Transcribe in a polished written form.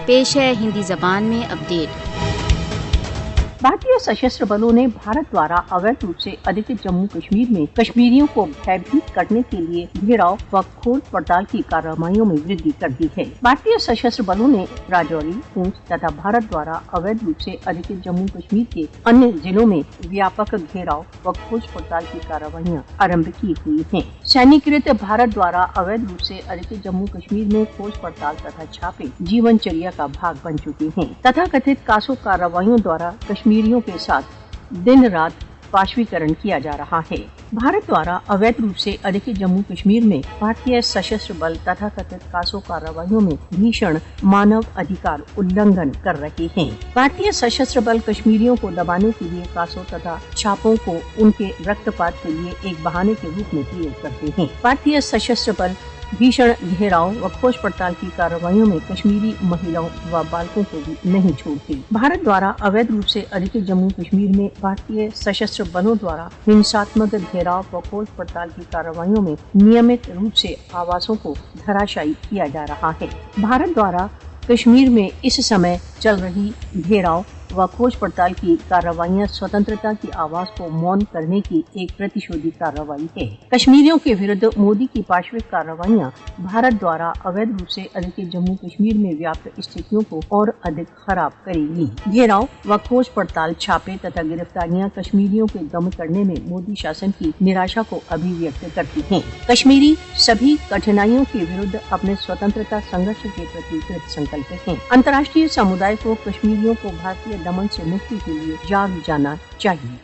پیش ہے ہندی زبان میں اپڈیٹ۔ بھارتی سشستر بلوں نے بھارت دوارا اویدھ روپ سے ادھکت جموں کشمیر میں کشمیریوں کو بھیبھیت کرنے کے لیے گھیراؤ و کھول پڑتال کی کارروائیوں میں وردھی کر دی ہے۔ بھارتی سشستر بلوں نے راجوری، پونچھ تथा بھارت دوارا اویدھ روپ سے ادھکت جموں کشمیر کے अन्य ضلعوں میں व्यापक घेराव व खोज पड़ताल की कार्रवाइयां आरंभ की हुई हैं। सैन्यकृत भारत द्वारा अवैध रूप से अधिकृत जम्मू कश्मीर में खोज पड़ताल तथा छापे जीवनचर्या का भाग बन चुके हैं तथा कथित कासो कार्रवाइयों द्वारा कश्मीरियों के साथ दिन रात पाशवीकरण किया जा रहा है। भारत द्वारा अवैध रूप से अधिकृत जम्मू कश्मीर में भारतीय सशस्त्र बल तथा कथित कासो कार्रवाइयों में भीषण मानव अधिकार उल्लंघन कर रहे हैं। भारतीय सशस्त्र बल कश्मीरियों को दबाने के लिए कासो तथा छापों को उनके रक्तपात के लिए एक बहाने के रूप में प्रयोग करते हैं। भारतीय सशस्त्र बल भीषण घेराव व खोज पड़ताल की कार्रवाइयों में कश्मीरी महिलाओं व बालकों को भी नहीं छोड़ते। भारत द्वारा अवैध रूप से अधिकृत जम्मू कश्मीर में भारतीय सशस्त्र बलों द्वारा हिंसात्मक घेराव व खोज पड़ताल की कार्रवाइयों में नियमित रूप से आवासों को धराशायी किया जा रहा है। भारत द्वारा कश्मीर में इस समय चल रही घेराव व खोज पड़ताल की कार्रवाइयां स्वतंत्रता की आवाज को मौन करने की एक प्रतिशोधी कार्रवाई है। कश्मीरियों के विरुद्ध मोदी की पाशविक कार्रवाइयां भारत द्वारा अवैध रूप से अधिकृत जम्मू कश्मीर में व्याप्त स्थितियों को और अधिक खराब करेगी। घेराव व खोज पड़ताल, छापे तथा गिरफ्तारियां कश्मीरियों के दमन करने में मोदी शासन की निराशा को अभिव्यक्त करती हैं। कश्मीरी सभी कठिनाइयों के विरुद्ध अपने स्वतंत्रता संघर्ष के प्रति कृत संकल्प हैं। अंतर्राष्ट्रीय समुदाय को कश्मीरियों को भारतीय दमन से मुक्ति के लिए जाग जाना चाहिए।